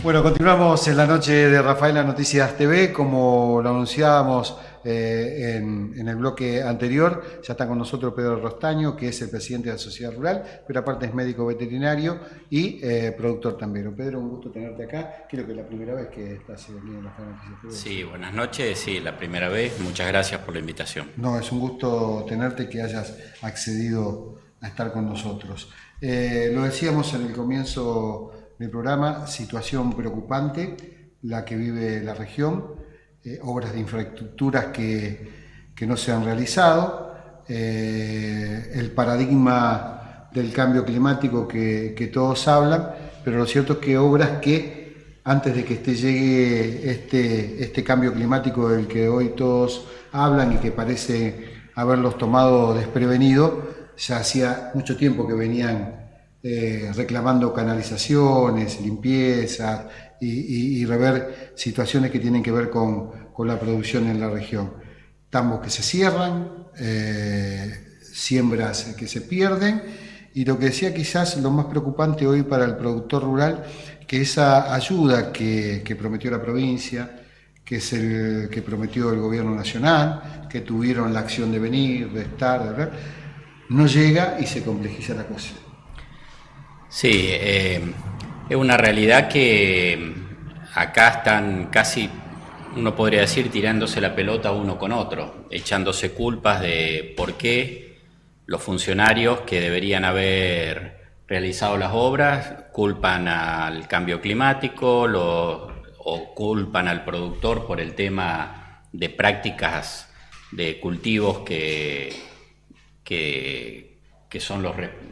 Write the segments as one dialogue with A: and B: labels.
A: Bueno, continuamos en la noche de Rafaela Noticias TV, como lo anunciábamos en el bloque anterior. Ya está con nosotros Pedro Rostaño, que es el presidente de la Sociedad Rural, pero aparte es médico veterinario y productor tambero. Pedro, un gusto tenerte acá. Creo que es la primera vez que estás aquí en Rafaela Noticias TV.
B: Sí, buenas noches, sí, la primera vez. Muchas gracias por la invitación.
A: No, es un gusto tenerte, que hayas accedido a estar con nosotros. Lo decíamos en el comienzo del programa, situación preocupante la que vive la región, obras de infraestructuras que no se han realizado, el paradigma del cambio climático que todos hablan, pero lo cierto es que obras que antes de que llegue este cambio climático del que hoy todos hablan y que parece haberlos tomado desprevenido, ya hacía mucho tiempo que venían reclamando canalizaciones, limpiezas y rever situaciones que tienen que ver con la producción en la región. Tambos que se cierran, siembras que se pierden, y lo que decía quizás lo más preocupante hoy para el productor rural, que esa ayuda que prometió la provincia, que es el que prometió el gobierno nacional, que tuvieron la acción de venir, de estar, de ver, no llega y se complejiza la cosa.
B: Sí, es una realidad que acá están casi, uno podría decir, tirándose la pelota uno con otro, echándose culpas de por qué los funcionarios que deberían haber realizado las obras culpan al cambio climático o culpan al productor por el tema de prácticas de cultivos que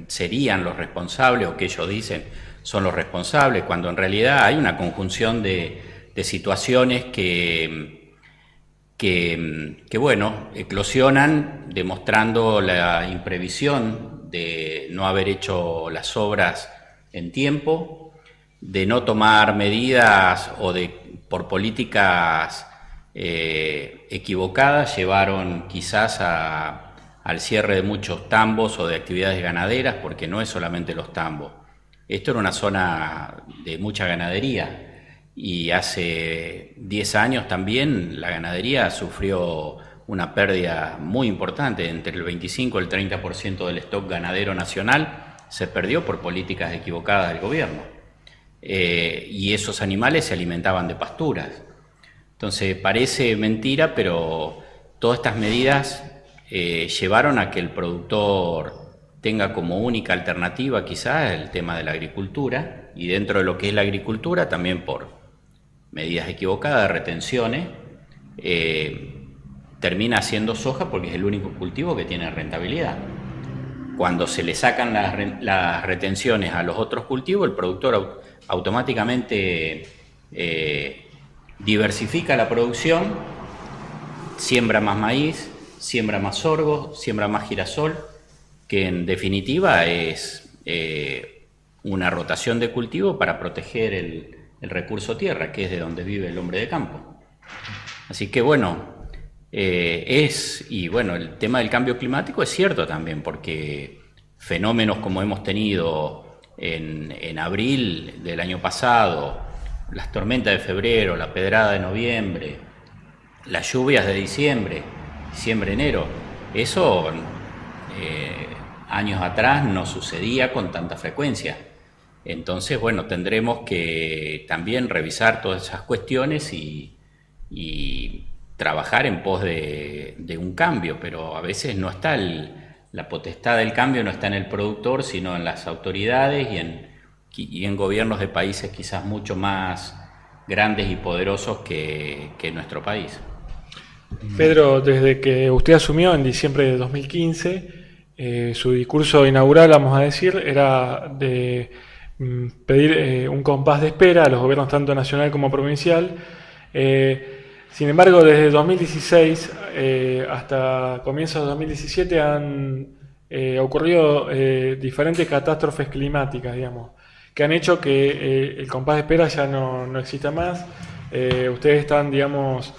B: serían los responsables, o que ellos dicen son los responsables, cuando en realidad hay una conjunción de situaciones que bueno, eclosionan demostrando la imprevisión de no haber hecho las obras en tiempo, de no tomar medidas o por políticas equivocadas llevaron quizás al cierre de muchos tambos o de actividades ganaderas, porque no es solamente los tambos. Esto era una zona de mucha ganadería, y hace 10 años también la ganadería sufrió una pérdida muy importante, entre el 25 y el 30% del stock ganadero nacional se perdió por políticas equivocadas del gobierno. Y esos animales se alimentaban de pasturas. Entonces parece mentira, pero todas estas medidas llevaron a que el productor tenga como única alternativa quizás el tema de la agricultura, y dentro de lo que es la agricultura también por medidas equivocadas de retenciones, termina haciendo soja porque es el único cultivo que tiene rentabilidad. Cuando se le sacan las retenciones a los otros cultivos, el productor automáticamente diversifica la producción, siembra más maíz, siembra más sorgo, siembra más girasol, que en definitiva es una rotación de cultivo para proteger el recurso tierra, que es de donde vive el hombre de campo. Así que bueno, el tema del cambio climático es cierto también, porque fenómenos como hemos tenido en abril del año pasado, las tormentas de febrero, la pedrada de noviembre, las lluvias de diciembre, enero, eso años atrás no sucedía con tanta frecuencia. Entonces, bueno, tendremos que también revisar todas esas cuestiones y trabajar en pos de un cambio, pero a veces no está la potestad del cambio, no está en el productor, sino en las autoridades y en gobiernos de países quizás mucho más grandes y poderosos que nuestro país.
C: Pedro, desde que usted asumió en diciembre de 2015, su discurso inaugural, vamos a decir, era de pedir un compás de espera a los gobiernos tanto nacional como provincial. Sin embargo, desde 2016 hasta comienzos de 2017 han ocurrido diferentes catástrofes climáticas, digamos, que han hecho que el compás de espera ya no exista más. Ustedes están, digamos,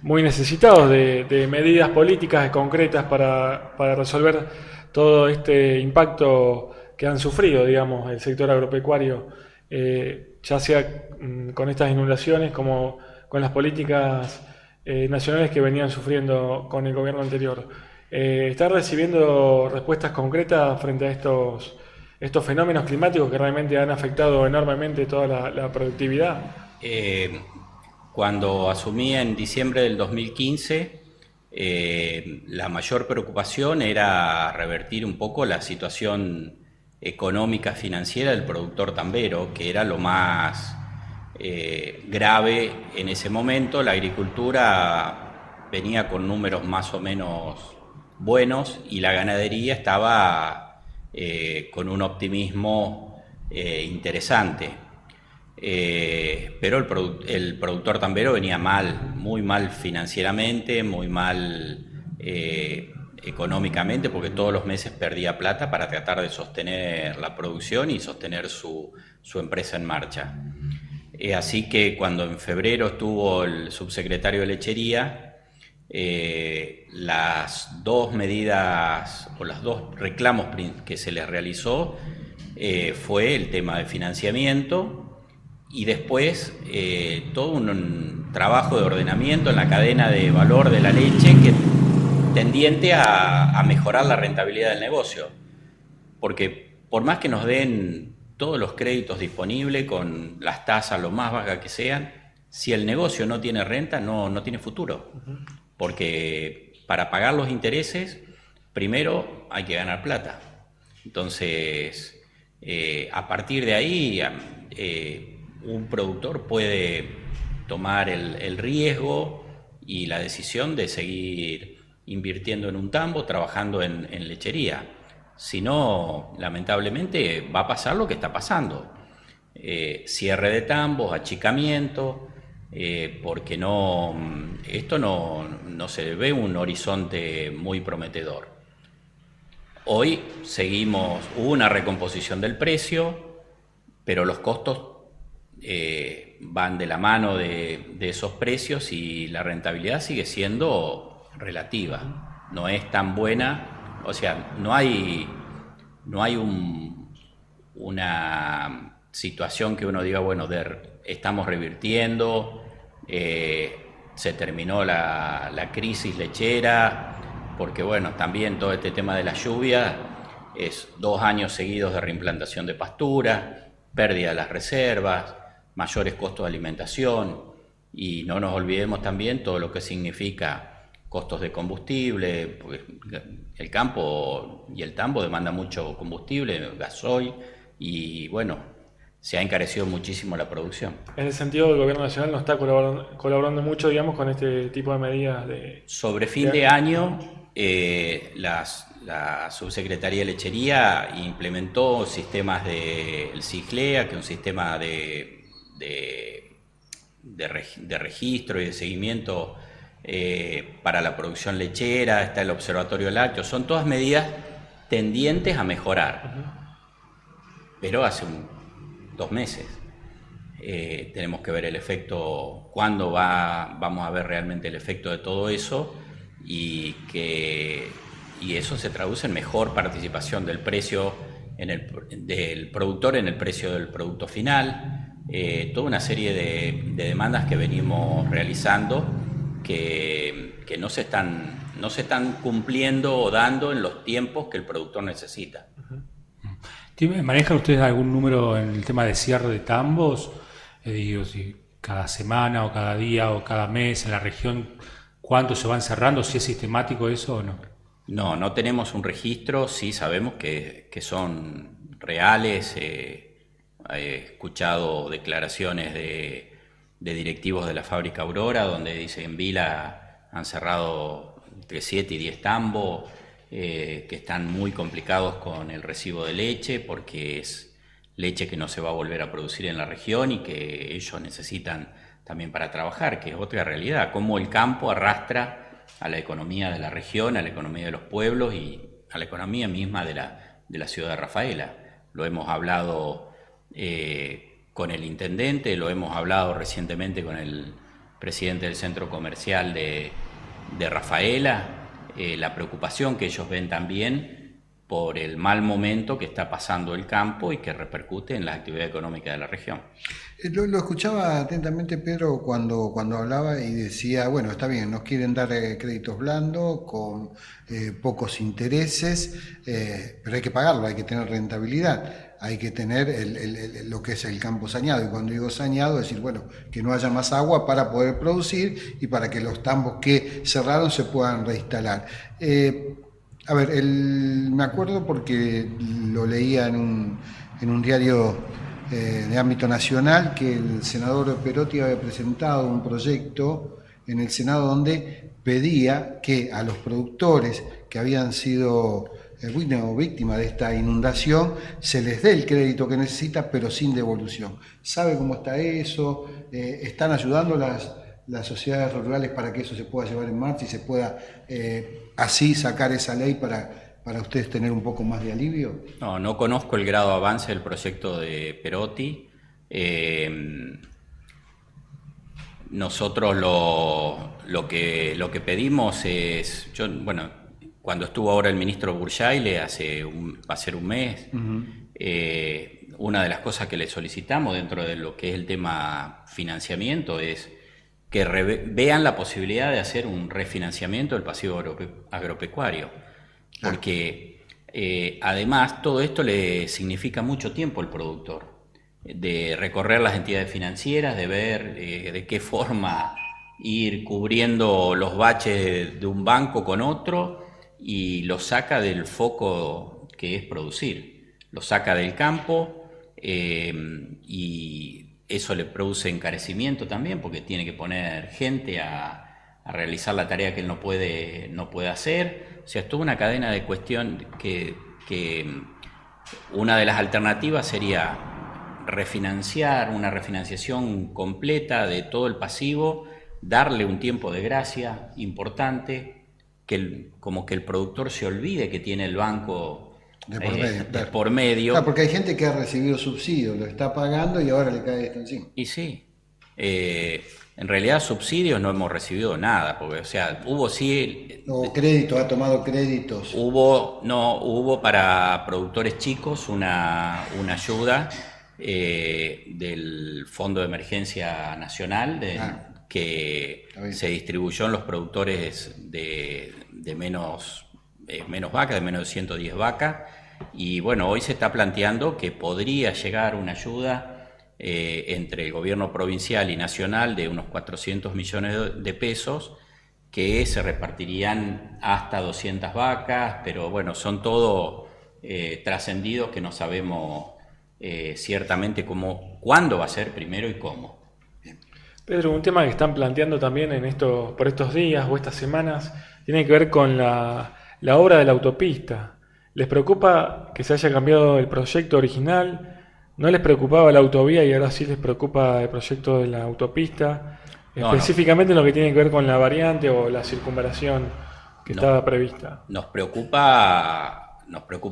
C: muy necesitados de medidas políticas concretas para resolver todo este impacto que han sufrido, digamos, el sector agropecuario ya sea con estas inundaciones como con las políticas nacionales que venían sufriendo con el gobierno anterior. ¿Está recibiendo respuestas concretas frente a estos fenómenos climáticos que realmente han afectado enormemente toda la productividad?
B: Cuando asumí en diciembre del 2015, la mayor preocupación era revertir un poco la situación económica financiera del productor tambero, que era lo más grave en ese momento. La agricultura venía con números más o menos buenos y la ganadería estaba con un optimismo interesante. Pero el productor tambero venía mal, muy mal financieramente, muy mal económicamente, porque todos los meses perdía plata para tratar de sostener la producción y sostener su empresa en marcha. Así que cuando en febrero estuvo el subsecretario de Lechería, las dos medidas o los dos reclamos que se les realizó fue el tema de financiamiento y después todo un trabajo de ordenamiento en la cadena de valor de la leche que tendiente a mejorar la rentabilidad del negocio, porque por más que nos den todos los créditos disponibles con las tasas lo más bajas que sean, si el negocio no tiene renta, no tiene futuro. Porque para pagar los intereses, primero hay que ganar plata. Entonces, a partir de ahí, un productor puede tomar el riesgo y la decisión de seguir invirtiendo en un tambo, trabajando en lechería. Si no, lamentablemente va a pasar lo que está pasando. Cierre de tambos, achicamiento, porque esto no se ve un horizonte muy prometedor. Hoy hubo una recomposición del precio, pero los costos van de la mano de esos precios y la rentabilidad sigue siendo relativa, no es tan buena. O sea, no hay una situación que uno diga, bueno, estamos revirtiendo, se terminó la crisis lechera, porque bueno, también todo este tema de la lluvia es 2 años seguidos de reimplantación de pastura, pérdida de las reservas, mayores costos de alimentación, y no nos olvidemos también todo lo que significa costos de combustible, porque el campo y el tambo demanda mucho combustible, gasoil, y bueno, se ha encarecido muchísimo la producción.
C: En ese sentido, el gobierno nacional no está colaborando mucho, digamos, con este tipo de medidas
B: Sobre fin de año, la Subsecretaría de Lechería implementó sistemas del CIGLEA, que es un sistema de registro y de seguimiento para la producción lechera. Está el Observatorio Lácteo, son todas medidas tendientes a mejorar. Pero hace 2 meses tenemos que ver el efecto, cuándo vamos a ver realmente el efecto de todo eso, y eso se traduce en mejor participación del precio del productor en el precio del producto final. Toda una serie de demandas que venimos realizando que no se están cumpliendo o dando en los tiempos que el productor necesita.
D: ¿Manejan ustedes algún número en el tema de cierre de tambos? Digo, si cada semana o cada día o cada mes en la región, ¿cuántos se van cerrando? ¿Si es sistemático eso o no?
B: No tenemos un registro, sí sabemos que son reales. He escuchado declaraciones de directivos de la fábrica Aurora, donde dice en Vila han cerrado entre 7 y 10 tambos, que están muy complicados con el recibo de leche, porque es leche que no se va a volver a producir en la región y que ellos necesitan también para trabajar, que es otra realidad, cómo el campo arrastra a la economía de la región, a la economía de los pueblos y a la economía misma de la ciudad de Rafaela. Lo hemos hablado con el intendente, lo hemos hablado recientemente con el presidente del centro comercial de Rafaela, la preocupación que ellos ven también por el mal momento que está pasando el campo y que repercute en la actividad económica de la región.
A: Lo escuchaba atentamente, Pedro, cuando hablaba y decía, bueno, está bien, nos quieren dar créditos blandos con pocos intereses, pero hay que pagarlo, hay que tener rentabilidad, hay que tener lo que es el campo saneado. Y cuando digo saneado, es decir, bueno, que no haya más agua para poder producir y para que los tambos que cerraron se puedan reinstalar. A ver, me acuerdo porque lo leía en un diario de ámbito nacional, que el senador Perotti había presentado un proyecto en el Senado donde pedía que a los productores que habían sido víctimas de esta inundación se les dé el crédito que necesita, pero sin devolución. ¿Sabe cómo está eso? ¿Están ayudando las sociedades rurales para que eso se pueda llevar en marcha y se pueda así sacar esa ley para ustedes tener un poco más de alivio?
B: No conozco el grado de avance del proyecto de Perotti. Nosotros lo que pedimos es, cuando estuvo ahora el ministro Burjaile, va a ser un mes, una de las cosas que le solicitamos dentro de lo que es el tema financiamiento es que vean la posibilidad de hacer un refinanciamiento del pasivo agropecuario, porque además todo esto le significa mucho tiempo al productor, de recorrer las entidades financieras, de ver de qué forma ir cubriendo los baches de un banco con otro, y lo saca del foco que es producir, lo saca del campo, y eso le produce encarecimiento también, porque tiene que poner gente a realizar la tarea que él no puede hacer. O sea, es toda una cadena de cuestión que una de las alternativas sería refinanciar, una refinanciación completa de todo el pasivo, darle un tiempo de gracia importante, como que el productor se olvide que tiene el banco de por medio.
A: Claro, porque hay gente que ha recibido subsidios, lo está pagando y ahora le cae esto encima.
B: Y sí, en realidad subsidios no hemos recibido nada, porque, o sea, hubo sí...
A: O créditos, ha tomado créditos.
B: Hubo para productores chicos una ayuda del Fondo de Emergencia Nacional que se distribuyó en los productores de menos vacas, de menos de 110 vacas, y bueno, hoy se está planteando que podría llegar una ayuda entre el gobierno provincial y nacional de unos 400 millones de pesos, que se repartirían hasta 200 vacas, pero bueno, son todo trascendidos que no sabemos ciertamente cuándo va a ser primero y cómo.
C: Pedro, un tema que están planteando también por estos días o estas semanas tiene que ver con la obra de la autopista. ¿Les preocupa que se haya cambiado el proyecto original? ¿No les preocupaba la autovía y ahora sí les preocupa el proyecto de la autopista? Específicamente en lo que tiene que ver con la variante o la circunvalación que estaba prevista.
B: Nos preocupa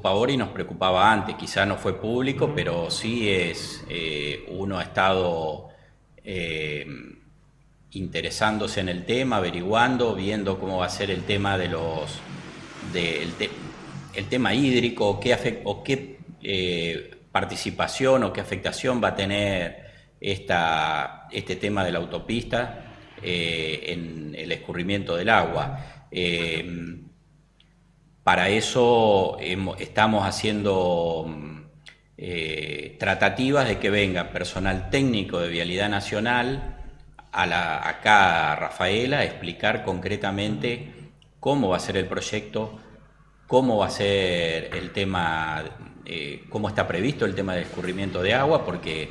B: ahora y nos preocupaba antes. Quizá no fue público, pero sí uno ha estado interesándose en el tema, averiguando, viendo cómo va a ser el tema de el tema hídrico, qué participación o qué afectación va a tener este tema de la autopista en el escurrimiento del agua. Para eso estamos haciendo tratativas de que venga personal técnico de Vialidad Nacional acá a Rafaela a explicar concretamente cómo va a ser el proyecto, cómo va a ser el tema, cómo está previsto el tema del escurrimiento de agua, porque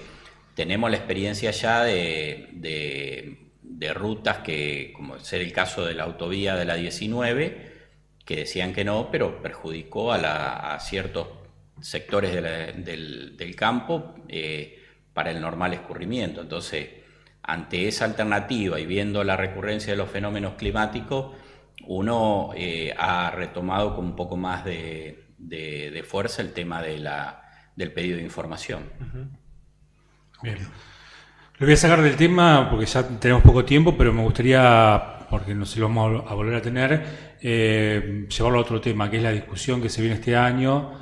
B: tenemos la experiencia ya de rutas como ser el caso de la autovía de la 19, que decían que no, pero perjudicó a ciertos sectores del campo para el normal escurrimiento. Entonces, ante esa alternativa y viendo la recurrencia de los fenómenos climáticos, uno ha retomado con un poco más de fuerza el tema del pedido de información.
D: Bien. Lo voy a sacar del tema porque ya tenemos poco tiempo, pero me gustaría porque no se lo vamos a volver a tener, llevarlo a otro tema, que es la discusión que se viene este año.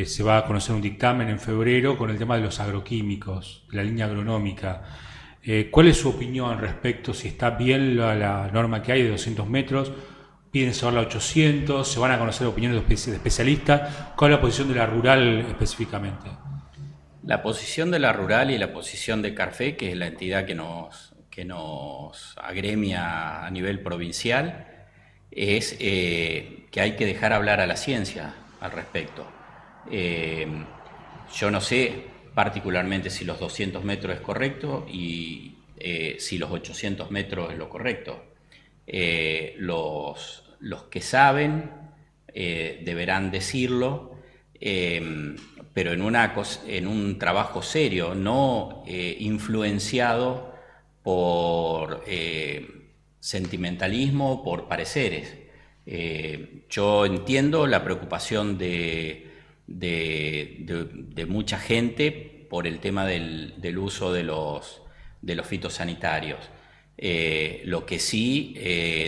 D: Se va a conocer un dictamen en febrero con el tema de los agroquímicos, la línea agronómica. ¿Cuál es su opinión respecto si está bien la norma que hay de 200 metros? ¿Piden llevarla a 800? ¿Se van a conocer opiniones de especialistas? ¿Cuál es la posición de la rural específicamente?
B: La posición de la rural y la posición de CARFE, que es la entidad que nos agremia a nivel provincial, es que hay que dejar hablar a la ciencia al respecto. Yo no sé particularmente si los 200 metros es correcto y si los 800 metros es lo correcto. Los que saben deberán decirlo, pero en un trabajo serio, no influenciado por sentimentalismo, por pareceres. Yo entiendo la preocupación de mucha gente por el tema del uso de los fitosanitarios. Lo que sí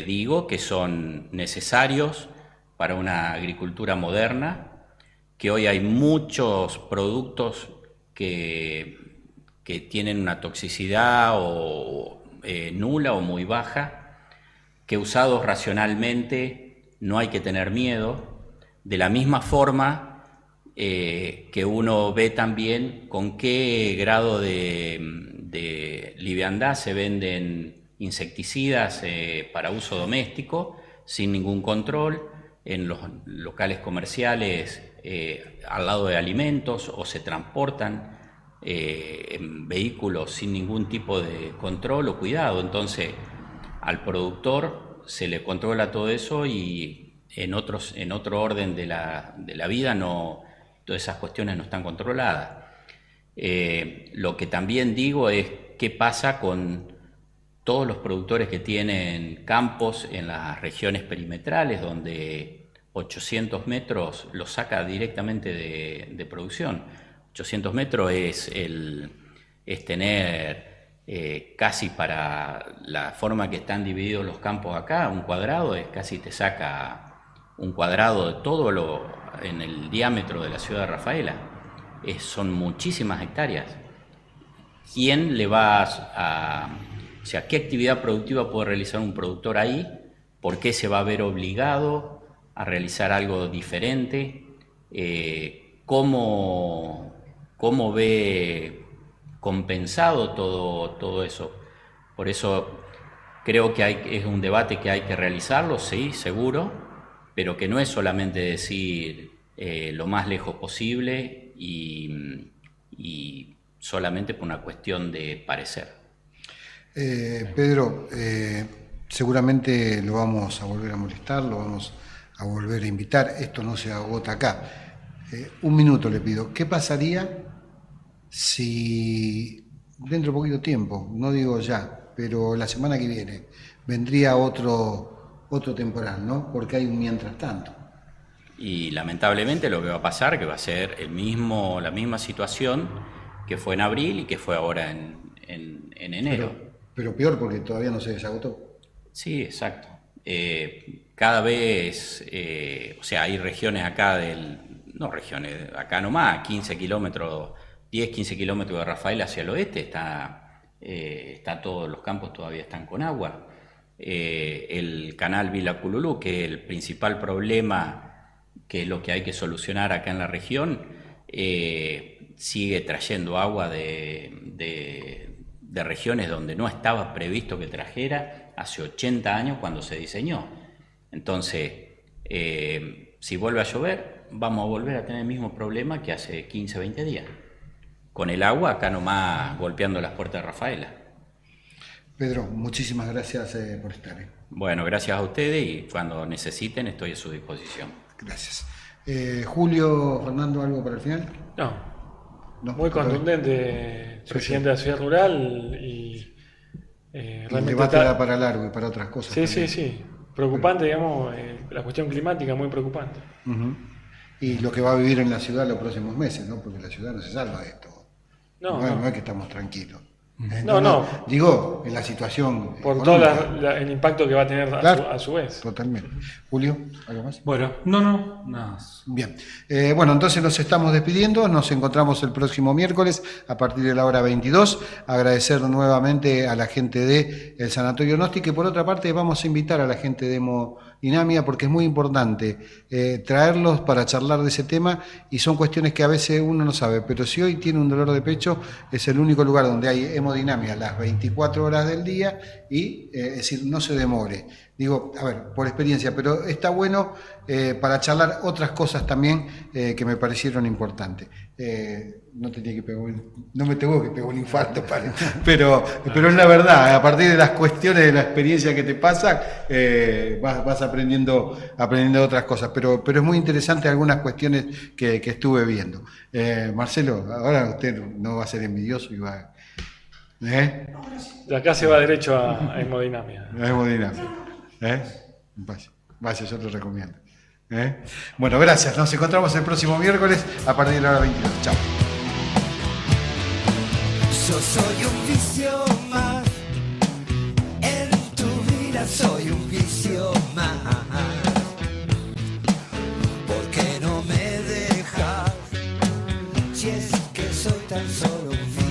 B: digo que son necesarios para una agricultura moderna, que hoy hay muchos productos que tienen una toxicidad nula o muy baja, que usados racionalmente no hay que tener miedo, de la misma forma que uno ve también con qué grado de liviandad se venden insecticidas para uso doméstico, sin ningún control, en los locales comerciales al lado de alimentos, o se transportan en vehículos sin ningún tipo de control o cuidado. Entonces, al productor se le controla todo eso y en otro orden de la vida todas esas cuestiones no están controladas. Lo que también digo es qué pasa con todos los productores que tienen campos en las regiones perimetrales, donde 800 metros los saca directamente de producción. 800 metros es tener casi, para la forma que están divididos los campos acá, un cuadrado casi te saca un cuadrado de todo en el diámetro de la ciudad de Rafaela. Son muchísimas hectáreas. ¿Quién le va o sea, qué actividad productiva puede realizar un productor ahí? ¿Por qué se va a ver obligado a realizar algo diferente? ¿Cómo ve compensado todo eso? Por eso creo que es un debate que hay que realizarlo, sí, seguro, pero que no es solamente decir lo más lejos posible y solamente por una cuestión de parecer.
A: Pedro, seguramente lo vamos a volver a molestar, lo vamos a volver a invitar. Esto no se agota acá. Un minuto le pido. ¿Qué pasaría si dentro de poquito tiempo, no digo ya, pero la semana que viene, vendría otro temporal, ¿no? Porque hay un mientras tanto.
B: Y lamentablemente lo que va a pasar, que va a ser la misma situación que fue en abril y que fue ahora en enero.
A: Pero peor, porque todavía no se desagotó.
B: Sí, exacto. Cada vez, o sea, hay regiones acá acá nomás, 15 kilómetros, 10, 15 kilómetros de Rafaela hacia el oeste, está todos los campos todavía están con agua. El canal Vila-Cululú, que es el principal problema, que es lo que hay que solucionar acá en la región, sigue trayendo agua de regiones donde no estaba previsto que trajera hace 80 años cuando se diseñó. Entonces, si vuelve a llover, vamos a volver a tener el mismo problema que hace 15, 20 días, con el agua acá nomás golpeando las puertas de Rafaela.
A: Pedro, muchísimas gracias por estar.
B: Bueno, gracias a ustedes y cuando necesiten estoy a su disposición.
A: Gracias. Julio, Fernando, ¿algo para el final?
C: No. Muy contundente, presidente de la ciudad rural y
A: realmente el debate da para largo y para otras cosas.
C: Sí. Preocupante, digamos, la cuestión climática muy preocupante.
A: Y lo que va a vivir en la ciudad los próximos meses, ¿no? Porque la ciudad no se salva de esto. No es que estamos tranquilos.
C: No.
A: Digo, en la situación.
C: Por todo
A: económica.
C: el impacto que va a tener
A: Claro,
C: a su vez.
A: Totalmente. Julio, ¿algo más?
D: Bueno, no, nada más.
A: Bien. Bueno, entonces nos estamos despidiendo. Nos encontramos el próximo miércoles a partir de la hora 22. Agradecer nuevamente a la gente de el Sanatorio Nosti, que por otra parte vamos a invitar a la gente de Hemodinamia porque es muy importante traerlos para charlar de ese tema y son cuestiones que a veces uno no sabe. Pero si hoy tiene un dolor de pecho, es el único lugar donde hay hemodinamia las 24 horas del día y, es decir, no se demore. Digo, a ver, por experiencia, pero está bueno para charlar otras cosas también que me parecieron importantes. No me tengo que pegar un infarto, pero es la verdad, a partir de las cuestiones de la experiencia que te pasan, vas aprendiendo otras cosas, pero es muy interesante algunas cuestiones que estuve viendo. Marcelo, ahora usted no va a ser envidioso y va...
C: De acá se va derecho a hemodinamia.
A: La hemodinamia. Vaya, yo lo recomiendo. Bueno, gracias. Nos encontramos el próximo miércoles a partir de la hora 22. Chao.
E: Yo soy un vicio más. En tu vida soy un vicio más. ¿Por qué no me dejas? Si es que soy tan solo un vicio.